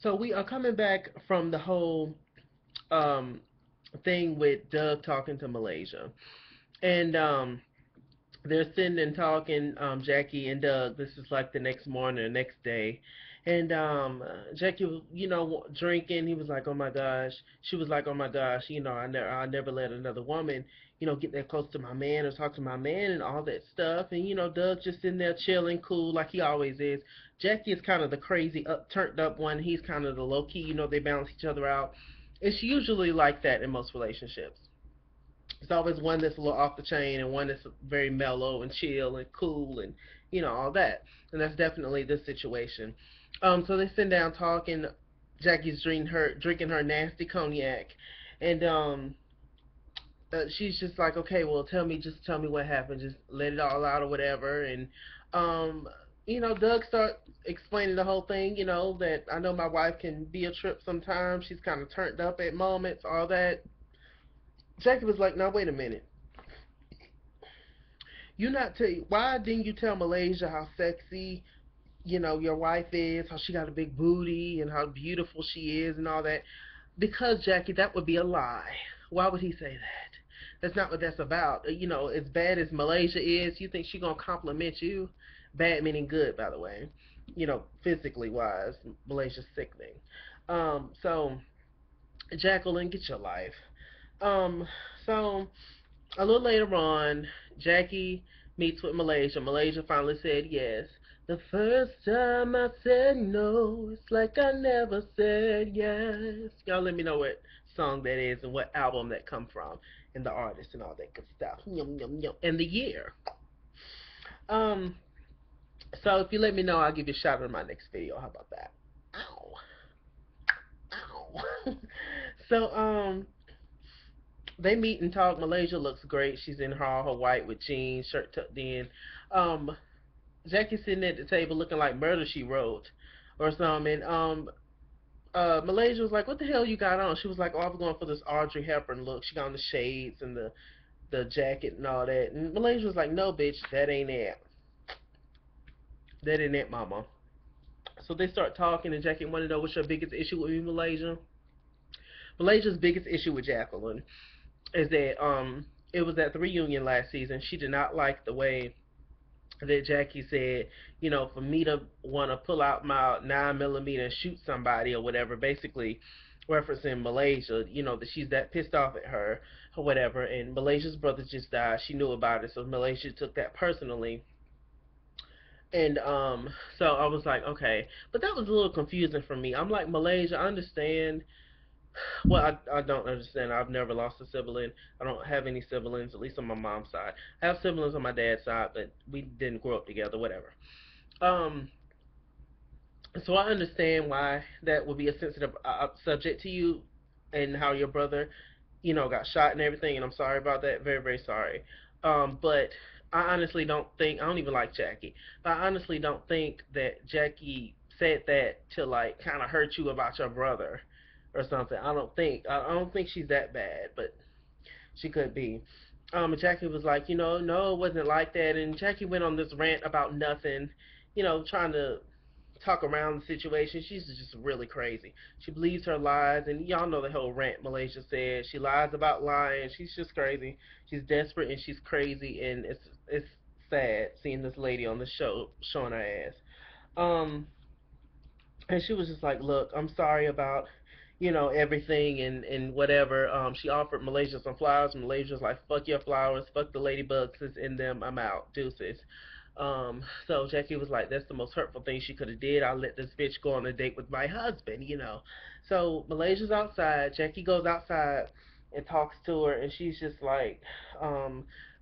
So we are coming back from the whole um thing with Doug talking to Malaysia. And they're sitting and talking, Jackie and Doug. This is like the next morning, the next day. And Jackie was, drinking. He was like, "Oh my gosh." She was like, "Oh my gosh." I never let another woman, get that close to my man or talk to my man and all that stuff. And Doug just in there chilling, cool, like he always is. Jackie is kind of the crazy, turned up one. He's kind of the low key. They balance each other out. It's usually like that in most relationships. It's always one that's a little off the chain and one that's very mellow and chill and cool and all that. And that's definitely this situation. So they sit down talking. Jackie's drinking her nasty cognac, and she's just like, okay, well, just tell me what happened, just let it all out or whatever. And um, Doug start explaining the whole thing. That I know my wife can be a trip sometimes. She's kind of turned up at moments, all that. Jackie was like, now wait a minute. Why didn't you tell Malaysia how sexy your wife is, how she got a big booty and how beautiful she is and all that? Because Jackie, that would be a lie. Why would he say that? That's not what that's about. As bad as Malaysia is, you think she gonna compliment you? Bad meaning good, by the way. Physically wise, Malaysia's sickening. So Jacqueline, get your life. Um, so a little later on, Jackie meets with Malaysia. Malaysia finally said yes. The first time I said no, it's like I never said yes. Y'all let me know what song that is and what album that come from and the artist and all that good stuff. Yum, yum, yum. And the year. Um, so if you let me know, I'll give you a shout out in my next video. How about that? Ow. Ow. so, they meet and talk. Malaysia looks great. She's in her white with jeans, shirt tucked in. Um, Jackie's sitting at the table looking like Murder She Wrote or something. Malaysia was like, "What the hell you got on?" She was like, "Oh, I was going for this Audrey Hepburn look." She got on the shades and the jacket and all that. And Malaysia was like, "No, bitch, that ain't it. That ain't it, mama." So they start talking, and Jackie wanted to know what's your biggest issue with me, Malaysia. Malaysia's biggest issue with Jacqueline is that it was at the reunion last season. She did not like the way that Jackie said, for me to want to pull out my 9mm and shoot somebody or whatever, basically referencing Malaysia, that she's that pissed off at her or whatever. And Malaysia's brother just died. She knew about it, so Malaysia took that personally. And so I was like, okay, but that was a little confusing for me. I'm like, Malaysia, I understand. Well, I don't understand. I've never lost a sibling. I don't have any siblings, at least on my mom's side. I have siblings on my dad's side, but we didn't grow up together, whatever. Um, so I understand why that would be a sensitive subject to you and how your brother, got shot and everything, and I'm sorry about that. Very, very sorry. But I honestly don't think, I don't even like Jackie, but I honestly don't think that Jackie said that to like kind of hurt you about your brother or something. I don't think she's that bad, but she could be. And Jackie was like, no, it wasn't like that. And Jackie went on this rant about nothing, trying to talk around the situation. She's just really crazy. She believes her lies, and y'all know the whole rant Malaysia said. She lies about lying. She's just crazy. She's desperate and she's crazy, and it's sad seeing this lady on the show showing her ass. Um, and she was just like, "Look, I'm sorry about." Everything and whatever. She offered Malaysia some flowers. Malaysia's like, fuck your flowers, fuck the ladybugs that's in them. I'm out, deuces. So Jackie was like, that's the most hurtful thing she could have did. I'll let this bitch go on a date with my husband. So Malaysia's outside. Jackie goes outside and talks to her, and she's just like,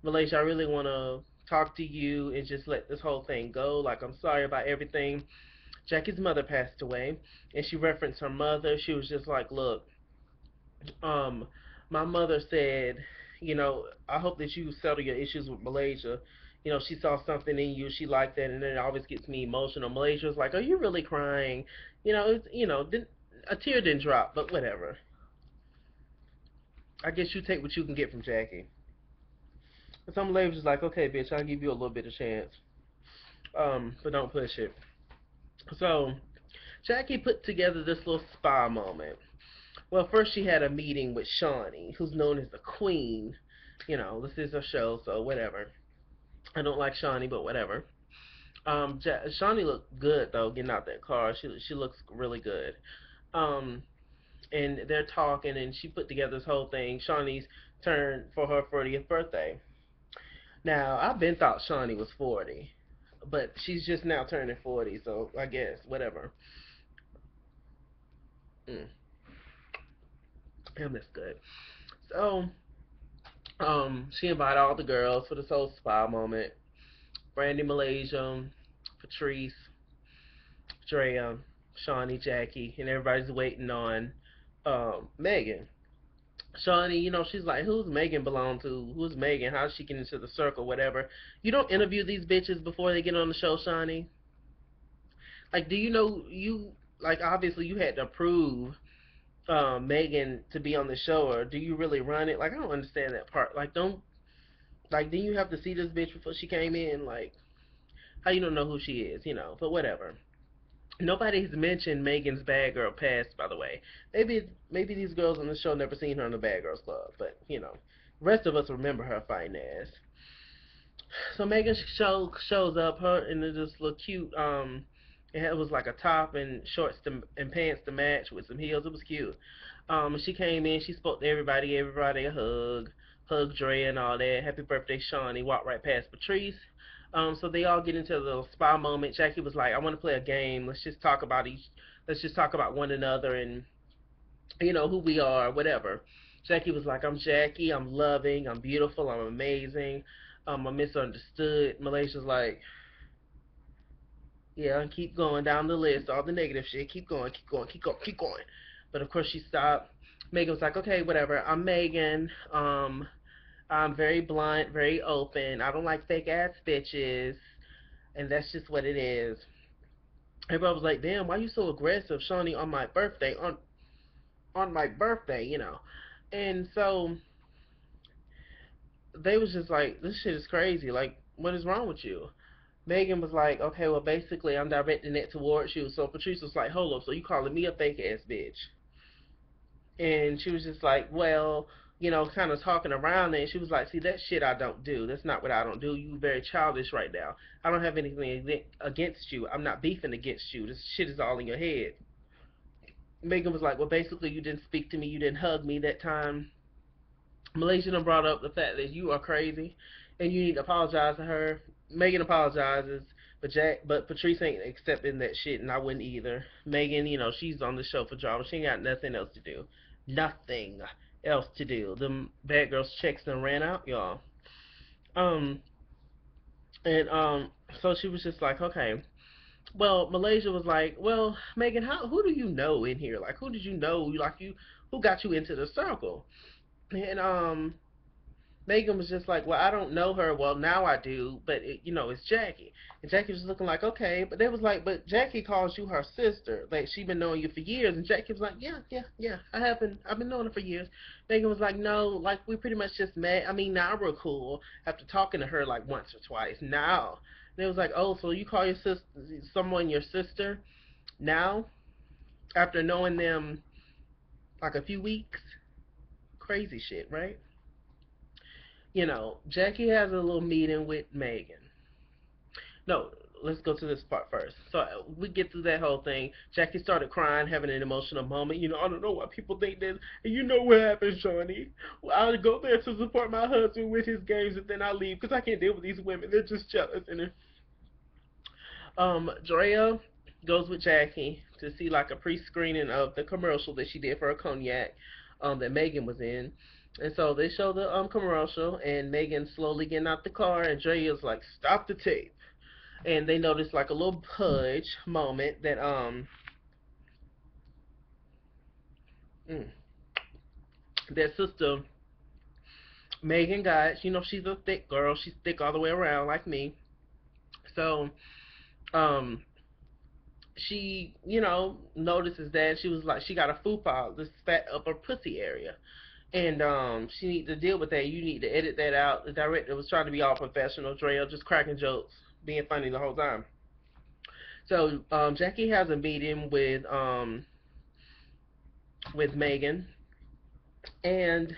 Malaysia, I really want to talk to you and just let this whole thing go. Like, I'm sorry about everything. Jackie's mother passed away, and she referenced her mother. She was just like, look, um, my mother said, I hope that you settle your issues with Malaysia. She saw something in you, she liked that, and then it always gets me emotional. Malaysia's like, are you really crying? A tear didn't drop, but whatever. I guess you take what you can get from Jackie. And some Malaysia's like, okay, bitch, I'll give you a little bit of chance, but don't push it. So Jackie put together this little spa moment. Well, first she had a meeting with Shawnee, who's known as the Queen. You know, this is a show, so whatever. I don't like Shawnee, but whatever. Shawnee looked good though, getting out that car. She looks really good. Um, and they're talking, and she put together this whole thing. Shawnee's turn for her 40th birthday. Now, I've been thought Shawnee was 40, but she's just now turning 40, so I guess whatever. Mm, damn, that's good. So, she invited all the girls for this whole spa moment. Brandy, Malaysia, Patrice, Drea, Shawnee, Jackie, and everybody's waiting on Megan. Shawnee, she's like, who's Megan belong to? Who's Megan? How's she get into the circle? Whatever. You don't interview these bitches before they get on the show, Shawnee. Like, do you know you like? Obviously, you had to approve Megan to be on the show, or do you really run it? Like, I don't understand that part. Like, don't like, did you have to see this bitch before she came in? Like, how you don't know who she is? But whatever. Nobody's mentioned Megan's Bad Girl past, by the way. Maybe these girls on the show never seen her in the Bad Girls Club, but rest of us remember her fine ass. So Megan shows up, her in this little cute it was like a top and shorts and pants to match with some heels. It was cute. She came in, she spoke to everybody, gave everybody a hug, hugged Dre and all that. Happy birthday, Shawnee. Walked right past Patrice. So they all get into a little spa moment. Jackie was like, "I want to play a game. Let's just talk about one another and who we are, whatever." Jackie was like, "I'm Jackie. I'm loving. I'm beautiful. I'm amazing. I'm misunderstood." Malaysia's like, "Yeah, and keep going down the list, all the negative shit. Keep going, keep going, keep going, keep going." But of course she stopped. Megan was like, "Okay, whatever. I'm Megan. I'm very blunt, very open. I don't like fake ass bitches, and that's just what it is." Everybody was like, "Damn, why you so aggressive, Shawnee, on my birthday? On my birthday, you know?" And so they was just like, "This shit is crazy. Like, what is wrong with you?" Megan was like, "Okay, well, basically, I'm directing it towards you." So Patrice was like, "Hold up, so you calling me a fake ass bitch?" And she was just like, "Well, kind of talking around it." And she was like, "See, that shit I don't do. That's not what I don't do. You very childish right now. I don't have anything against you. I'm not beefing against you. This shit is all in your head." Megan was like, "Well, basically, you didn't speak to me. You didn't hug me that time." Malaysia done brought up the fact that you are crazy and you need to apologize to her. Megan apologizes, but Patrice ain't accepting that shit, and I wouldn't either. Megan, she's on the show for drama. She ain't got nothing else to do. Nothing else to do. The bad girls checks done ran out, y'all. Um, and so she was just like, okay. Well, Malaysia was like, well, Megan, who do you know in here? Like, who did you know? Who got you into the circle? And Megan was just like, well, I don't know her. Well, now I do, but it's Jackie. And Jackie was looking like, okay, but they was like, but Jackie calls you her sister. Like she been knowing you for years. And Jackie was like, yeah, yeah, yeah. I've been knowing her for years. Megan was like, no, like we pretty much just met. I mean, now we're cool after talking to her like once or twice. Now, and it was like, oh, so you call your sister someone your sister now after knowing them like a few weeks? Crazy shit, right? Jackie has a little meeting with Megan. No, let's go to this part first. So we get through that whole thing. Jackie started crying, having an emotional moment. I don't know why people think this. And you know what happened, Shawnee? Well, I go there to support my husband with his games, and then I leave because I can't deal with these women. They're just jealous. And Drea goes with Jackie to see like a pre-screening of the commercial that she did for a cognac that Megan was in. And so they show the commercial, and Megan slowly getting out the car, and Drea's like, "Stop the tape." And they notice like a little pudge moment that mm, that sister Megan got. She's a thick girl. She's thick all the way around like me. So um she, notices that she was like she got a fupa, this fat upper pussy area. And she need to deal with that. You need to edit that out. The director was trying to be all professional. Drea just cracking jokes, being funny the whole time. So Jackie has a meeting with Megan, and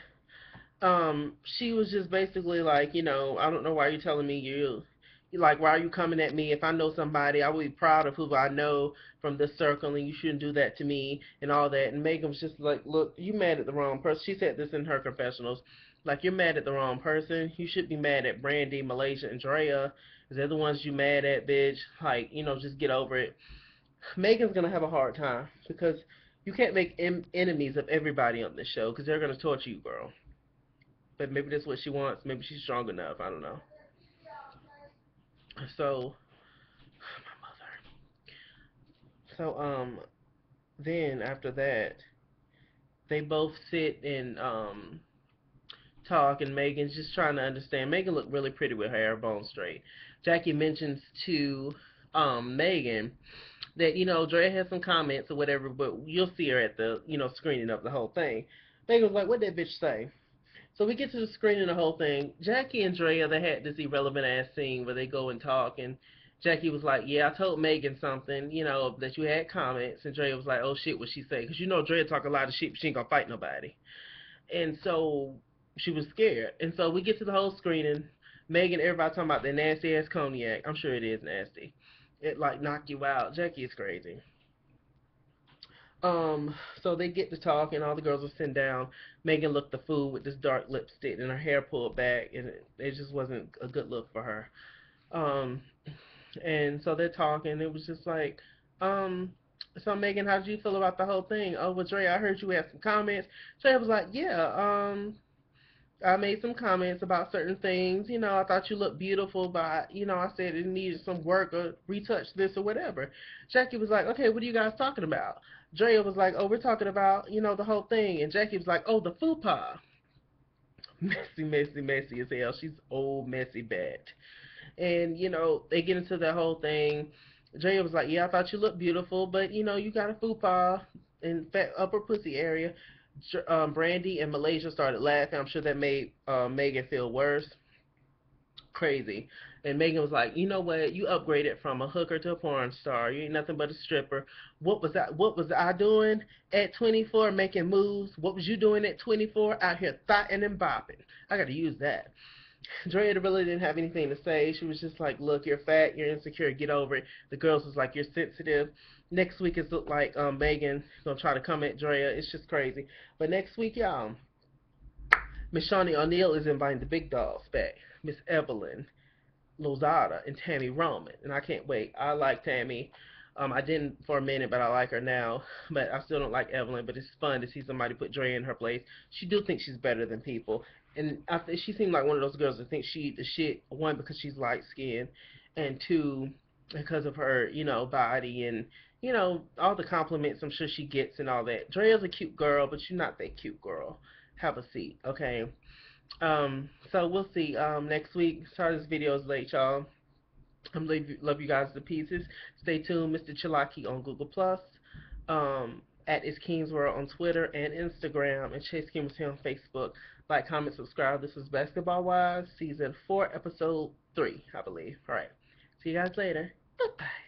she was just basically like, I don't know why you're telling me you like, why are you coming at me? If I know somebody, I would be proud of who I know from this circle, and you shouldn't do that to me and all that. And Megan was just like, look, you mad at the wrong person. She said this in her confessionals. Like, you're mad at the wrong person. You should be mad at Brandy, Malaysia, and Drea, because they're the ones you mad at, bitch. Like, just get over it. Megan's gonna have a hard time because you can't make enemies of everybody on this show because they're gonna torture you, girl. But maybe that's what she wants. Maybe she's strong enough. I don't know. So, my mother. So, then after that, they both sit and talk, and Megan's just trying to understand. Megan looked really pretty with her hair bone straight. Jackie mentions to Megan that Dre has some comments or whatever, but you'll see her at the screening of the whole thing. Megan was like, "What did that bitch say?" So we get to the screen and the whole thing. Jackie and Drea, they had this irrelevant ass scene where they go and talk, and Jackie was like, "Yeah, I told Megan something, that you had comments," and Drea was like, "Oh shit, what she say?" Because Drea talk a lot of shit, but she ain't gonna fight nobody, and so she was scared. And so we get to the whole screening. Megan, everybody talking about the nasty ass cognac. I'm sure it is nasty. It like knock you out. Jackie is crazy. Um, so they get to talk, and all the girls are sitting down. Megan looked the fool with this dark lipstick and her hair pulled back, and it just wasn't a good look for her. Um, and so they're talking. It was just like, so Megan, how did you feel about the whole thing? Oh, well, Dre, I heard you had some comments. Dre was like, yeah, I made some comments about certain things. I thought you looked beautiful, but I said it needed some work or retouch this or whatever. Jackie was like, okay, what are you guys talking about? Drea was like, oh, we're talking about the whole thing, and Jackie was like, oh, the fupa. Messy, messy, messy as hell. She's old, messy bat. And they get into that whole thing. Drea was like, yeah, I thought you looked beautiful, but you got a fupa in fat upper pussy area. Brandy and Malaysia started laughing. I'm sure that made Megan feel worse. Crazy. And Megan was like, you know what? You upgraded from a hooker to a porn star. You ain't nothing but a stripper. What was I doing at 24 making moves? What was you doing at 24 out here thotting and bopping? I got to use that. Drea really didn't have anything to say. She was just like, look, you're fat, you're insecure, get over it. The girls was like, you're sensitive. Next week it's look like Megan gonna try to come at Drea. It's just crazy. But next week, y'all, Miss Shawnee O'Neal is inviting the big dogs back. Miss Evelyn, Lozada, and Tammy Roman. And I can't wait. I like Tammy. I didn't for a minute, but I like her now. But I still don't like Evelyn. But it's fun to see somebody put Dre in her place. She do think she's better than people, and she seemed like one of those girls that think she the shit. One, because she's light skinned, and two, because of her body and all the compliments I'm sure she gets and all that. Drea's a cute girl, but you're not that cute girl. Have a seat, okay? So we'll see. Next week. Sorry this video is late, y'all. Love you guys to pieces. Stay tuned, Mr. Chilaki on Google Plus. At Is King's World on Twitter and Instagram, and Chase Kim on Facebook. Like, comment, subscribe. This is Basketball Wives, Season 4, Episode 3, I believe. All right. See you guys later. Bye bye.